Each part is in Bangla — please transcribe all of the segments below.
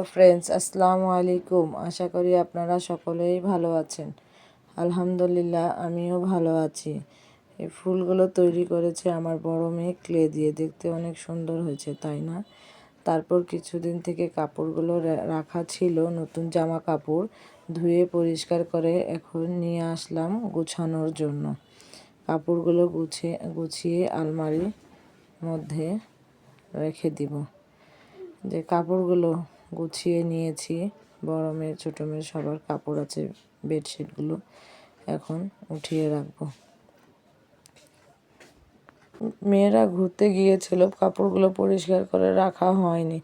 হ্যালো ফ্রেন্ডস, আসসালামু আলাইকুম। আশা করি আপনারা সকলেই ভালো আছেন। আলহামদুলিল্লাহ, আমিও ভালো আছি। এই ফুলগুলো তৈরি করেছে আমার বড় মেয়ে ক্লে দিয়ে। দেখতে অনেক সুন্দর হয়েছে, তাই না? তারপর কিছুদিন থেকে কাপড়গুলো রাখা ছিল, নতুন জামা কাপড় ধুয়ে পরিষ্কার করে এখন নিয়ে আসলাম গুছানোর জন্য। কাপড়গুলো গুছিয়ে আলমারির মধ্যে রেখে দিব। যে কাপড়গুলো গুছিয়ে নিয়েছি, বড় মেয়ে ছোট মেয়ে সবার কাপড় আছে, বেডশিটগুলো এখন উঠিয়ে রাখবো। মেয়েরা ঘুরতে গিয়েছিল, কাপড়গুলো পরিষ্কার করে রাখা হয়নি।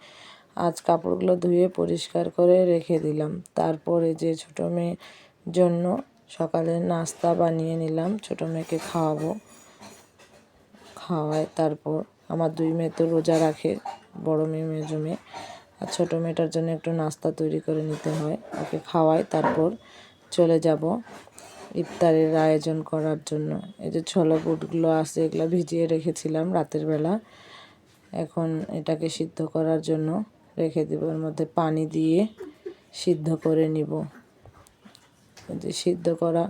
আজ কাপড়গুলো ধুয়ে পরিষ্কার করে রেখে দিলাম। তারপরে যে ছোট মেয়ের জন্য সকালে নাস্তা বানিয়ে নিলাম, ছোট মেয়েকে খাওয়াই। তারপর আমার দুই মেয়ে তো রোজা রাখে, বড় মেয়ে মেজো মেয়ে, আর ছোটো মেয়েটার জন্য একটু নাস্তা তৈরি করে নিতে হয়, ওকে খাওয়াই। তারপর চলে যাব ইফতারের আয়োজন করার জন্য। এই যে ছোলা বুটগুলো আছে, এগুলো ভিজিয়ে রেখেছিলাম রাতের বেলা। এখন এটাকে সিদ্ধ করার জন্য রেখে দেব। এর মধ্যে পানি দিয়ে সিদ্ধ করে নিব। যে সিদ্ধ করা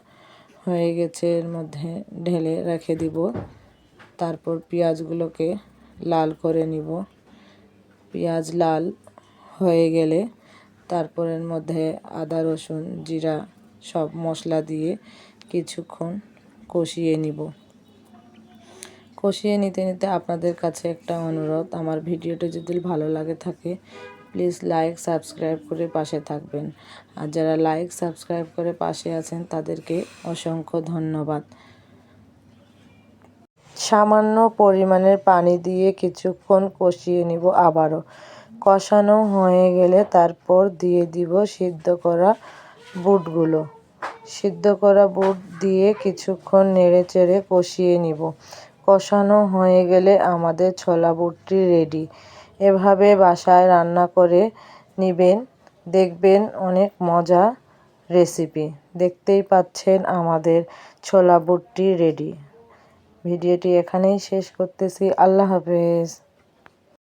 হয়ে গেছে, এর মধ্যে ঢেলে রেখে দিব। তারপর পেঁয়াজগুলোকে লাল করে নিব। পেঁয়াজ লাল হয়ে গেলে তারপর এর মধ্যে আদা রসুন জিরা সব মশলা দিয়ে কিছুক্ষণ কষিয়ে নিব। কষিয়ে নিতে নিতে আপনাদের কাছে একটা অনুরোধ, আমার ভিডিওটা যদি ভালো লাগে থাকে প্লিজ লাইক সাবস্ক্রাইব করে পাশে থাকবেন। আর যারা লাইক সাবস্ক্রাইব করে পাশে আছেন তাদেরকে অসংখ্য ধন্যবাদ। সামান্য পরিমাণের পানি দিয়ে কিছুক্ষণ কষিয়ে নিব। আবারও কষানো হয়ে গেলে তারপর দিয়ে দিব সিদ্ধ করা বুটগুলো। সিদ্ধ করা বুট দিয়ে কিছুক্ষণ নেড়েচেড়ে কষিয়ে নিব। কষানো হয়ে গেলে আমাদের ছোলা বুটটি রেডি। এভাবে বাসায় রান্না করে নেবেন, দেখবেন অনেক মজা রেসিপি। দেখতেই পাচ্ছেন আমাদের ছোলা বুটটি রেডি। ভিডিওটি এখানেই শেষ করতেছি। আল্লাহ হাফেজ।